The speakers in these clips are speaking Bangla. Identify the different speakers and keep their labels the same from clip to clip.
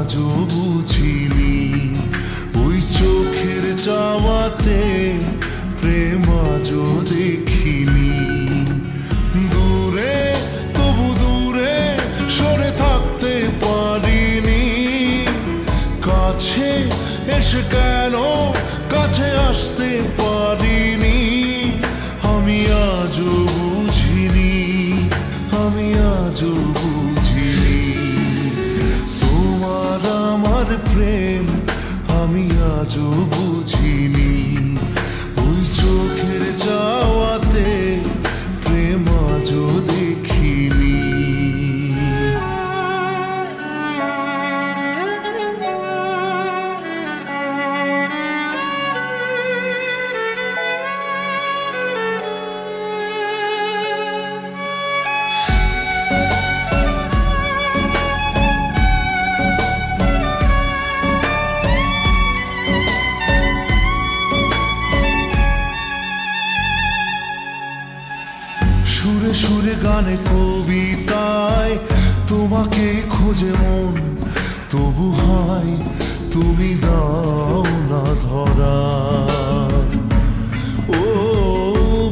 Speaker 1: আজও বুঝিনি, ওই চোখের চাওয়াতে প্রেম আজও দেখিনি। দূরে তবু দূরে সরে থাকতে পারিনি, কাছে এসে কেন কাছে আসতে পারিনি। আমি আজও বুঝিনি, আমি আজও বুঝিনি তোমার আমার প্রেম, আমি আজও বুঝিনি। ওই চোখের যাওয়াতে প্রেম আজও দেখিনি। সুরে সুরে গানে কবিতায় তোমাকে খোঁজে মন, তবু হয় তুমি দাও না ধরা। ও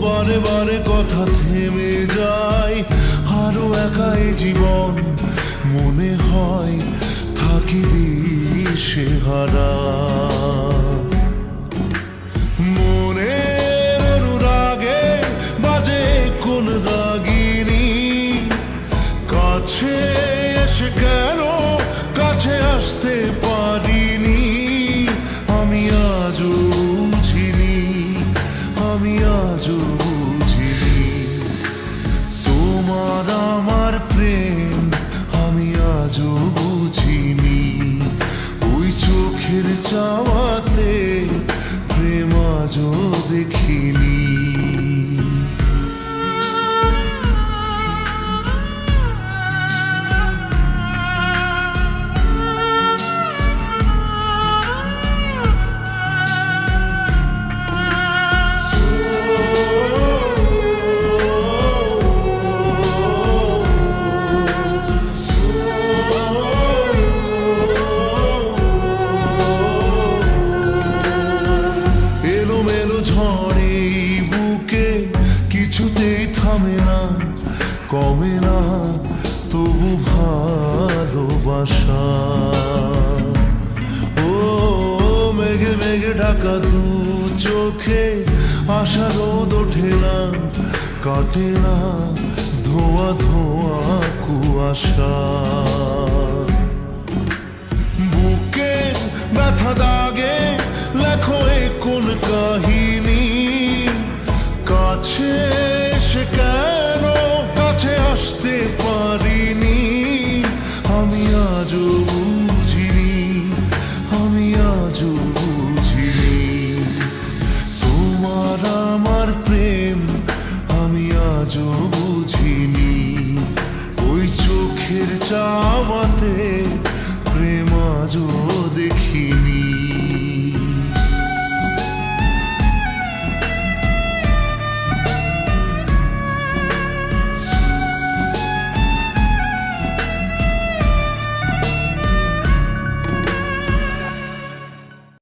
Speaker 1: বারে বারে কথা থেমে যায়, আরো একাই জীবন মনে হয় থাকি দিশে হারা। কাছে এসে কেন কাছে আসতে পারিনি, আমি আজও বুঝিনি, আমি আজও বুঝিনি তোমার আমার প্রেম, আমি আজও বুঝিনি। ওই চোখের চাওয়াতে প্রেম আজও দেখিনি। ঝড়ে বুকে কিছুতেই থামে না, কমে না তবু ভালোবাসা। ও মেঘে মেঘে ঢাকা দু চোখে আশা রোদ ওঠে না, কাটে না ধোয়া ধোয়া কুয়াশা। বুকে ব্যথা দাগে লেখো কোন কাহিনী, কাছে এসে কেন কাছে আসতে পারিনি। আমি আজও বুঝিনি, আমি আজও বুঝিনি তোমার আমার প্রেম, আমি আজও বুঝিনি। ওই চোখের চাওয়াতে প্রেম আজও দেখিনি।